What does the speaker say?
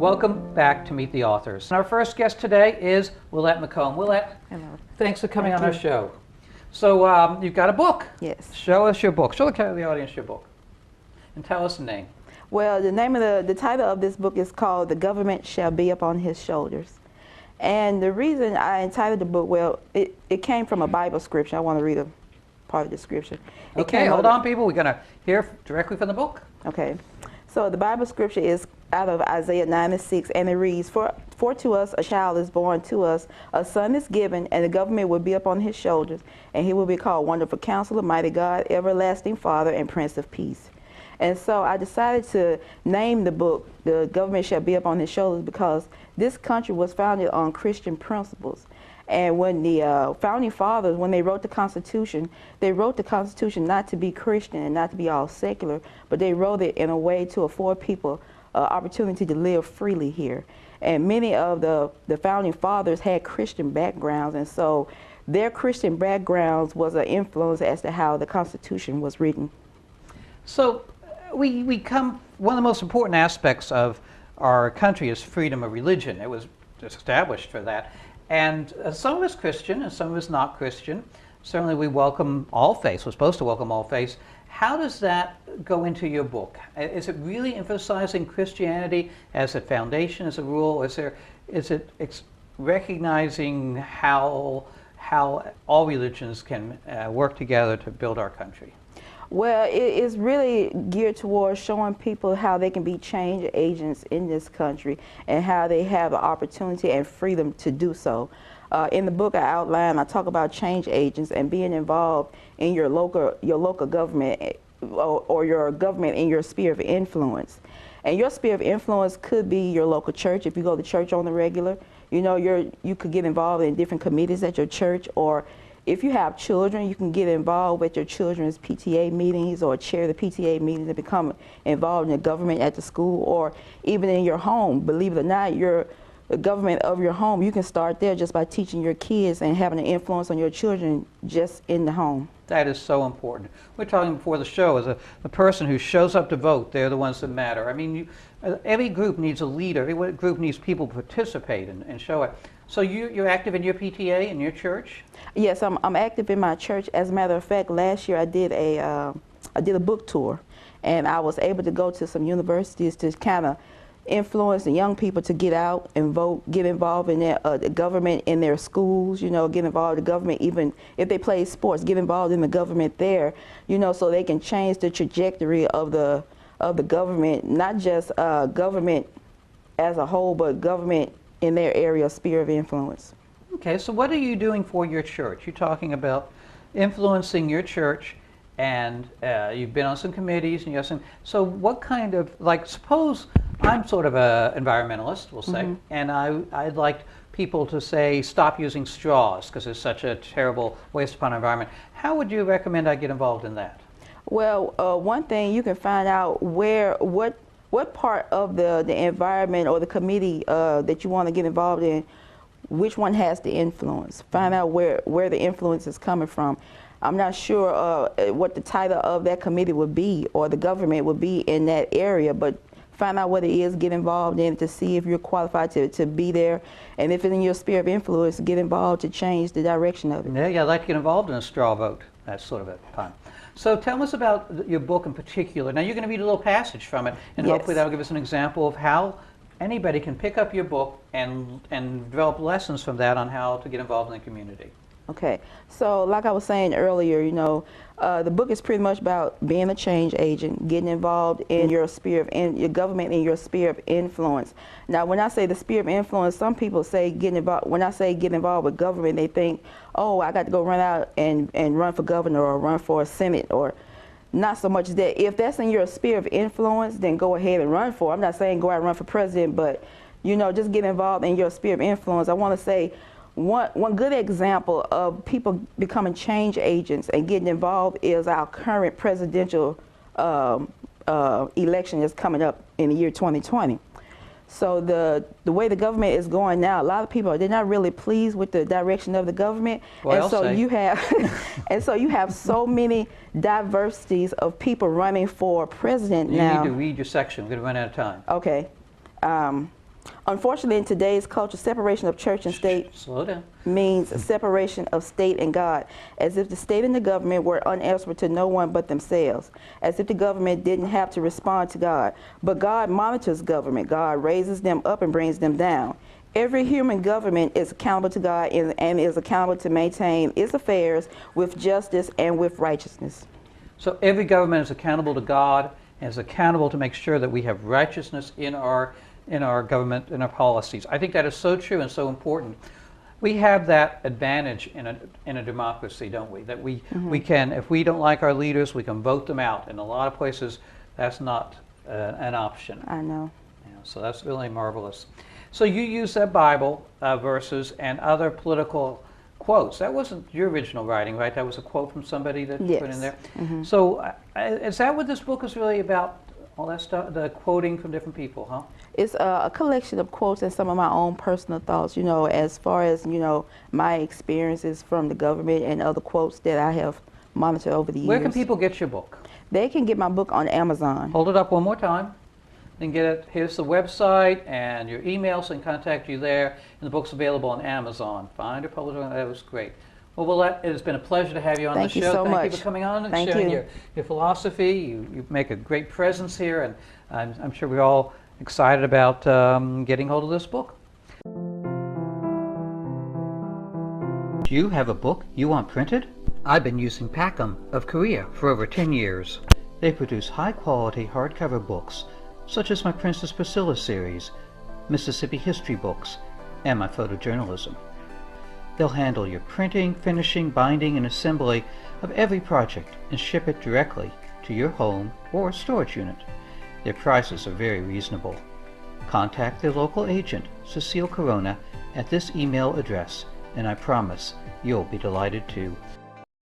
Welcome back to Meet the Authors. Our first guest today is Willette McComb. Willette, hello. Thanks for coming on our show. So you've got a book. Yes. Show us your book. Show the audience your book. And tell us the name. Well, the name of the title of this book is called "The Government Shall Be Upon His Shoulders." And the reason I entitled the book, well, it came from a Bible scripture. I want to read a part of the scripture. Okay, hold on, people. We're going to hear directly from the book. Okay. So the Bible scripture is out of Isaiah 9:6, and it reads, For to us a child is born to us, a son is given, and the government will be upon his shoulders, and he will be called Wonderful Counselor, Mighty God, Everlasting Father, and Prince of Peace. And so I decided to name the book, The Government Shall Be Upon His Shoulders, because this country was founded on Christian principles. And when the founding fathers, when they wrote the Constitution not to be Christian and not to be all secular, but they wrote it in a way to afford people opportunity to live freely here. And many of the founding fathers had Christian backgrounds, and so their Christian backgrounds was an influence as to how the Constitution was written. So one of the most important aspects of our country is freedom of religion. It was established for that. And some of us Christian and some of us not Christian. Certainly we welcome all faiths. We're supposed to welcome all faiths. How does that go into your book? Is it really emphasizing Christianity as a foundation, as a rule? Is it recognizing how all religions can work together to build our country? Well, it is really geared towards showing people how they can be change agents in this country and how they have the opportunity and freedom to do so. In the book I talk about change agents and being involved in your local government or your government in your sphere of influence. And your sphere of influence could be your local church. If you go to church on the regular, you could get involved in different committees at your church, or if you have children, you can get involved with your children's PTA meetings or chair the PTA meetings and become involved in the government at the school, or even in your home. Believe it or not, the government of your home, you can start there just by teaching your kids and having an influence on your children just in the home. That is so important. We're talking before the show, as the person who shows up to vote, they're the ones that matter. I mean, every group needs a leader. Every group needs people to participate and show it. So you're active in your PTA in your church? Yes, I'm active in my church. As a matter of fact, last year I did a book tour, and I was able to go to some universities to kind of influence the young people to get out and vote, get involved in the government in their schools, get involved in the government, even if they play sports, get involved in the government there, so they can change the trajectory of the government, not just government as a whole, but government in their area, sphere of influence. Okay, so what are you doing for your church? You're talking about influencing your church, and you've been on some committees, and so what kind of, suppose I'm sort of an environmentalist, we'll say, and I'd like people to say, stop using straws because it's such a terrible waste upon our environment. How would you recommend I get involved in that? Well, one thing you can find out what part of the environment or the committee that you want to get involved in, which one has the influence. Find out where the influence is coming from. I'm not sure what the title of that committee would be or the government would be in that area, but find out what it is, get involved in it to see if you're qualified to be there, and if it's in your sphere of influence, get involved to change the direction of it. Yeah, I'd like to get involved in a straw vote. That's sort of a pun. So tell us about your book in particular. Now you're going to read a little passage from it, and yes, hopefully that'll give us an example of how anybody can pick up your book and develop lessons from that on how to get involved in the community. Okay, so like I was saying earlier, the book is pretty much about being a change agent, getting involved in your sphere of your government and your sphere of influence. Now, when I say the sphere of influence, some people say getting involved. When I say get involved with government, they think, oh, I got to go run out and run for governor or run for a senate, or not so much that. If that's in your sphere of influence, then go ahead and run for it. I'm not saying go out and run for president, but just get involved in your sphere of influence. I want to say, one good example of people becoming change agents and getting involved is our current presidential election that's coming up in the year 2020. So the way the government is going now, a lot of people, they're not really pleased with the direction of the government. Well, and so you have so many diversities of people running for president now. You need to read your section. We're going to run out of time. Okay. Unfortunately, in today's culture, separation of church and state Slow down. means a separation of state and God, as if the state and the government were unanswerable to no one but themselves, as if the government didn't have to respond to God. But God monitors government. God raises them up and brings them down. Every human government is accountable to God and is accountable to maintain its affairs with justice and with righteousness. So every government is accountable to God and is accountable to make sure that we have righteousness in our government, in our policies. I think that is so true and so important. We have that advantage in a democracy, don't we? That we can, if we don't like our leaders, we can vote them out. In a lot of places, that's not an option. I know. Yeah, so that's really marvelous. So you use that Bible verses and other political quotes. That wasn't your original writing, right? That was a quote from somebody that you put in there. So is that what this book is really about? All that stuff, the quoting from different people, huh? It's a collection of quotes and some of my own personal thoughts, you know, as far as, you know, my experiences from the government and other quotes that I have monitored over the years. Where can people get your book? They can get my book on Amazon. Hold it up one more time. Then get it. Here's the website and your email, so they can contact you there. And the book's available on Amazon. Find or publish. That was great. Well, Willette, it has been a pleasure to have you on the show. Thank you so much. Thank you for coming on and Thank sharing you. your philosophy. You make a great presence here, and I'm sure we're all excited about getting hold of this book. Do you have a book you want printed? I've been using Packham of Korea for over 10 years. They produce high-quality hardcover books, such as my Princess Priscilla series, Mississippi history books, and my photojournalism. They'll handle your printing, finishing, binding, and assembly of every project and ship it directly to your home or storage unit. Their prices are very reasonable. Contact their local agent, Cecile Corona, at this email address, and I promise you'll be delighted too.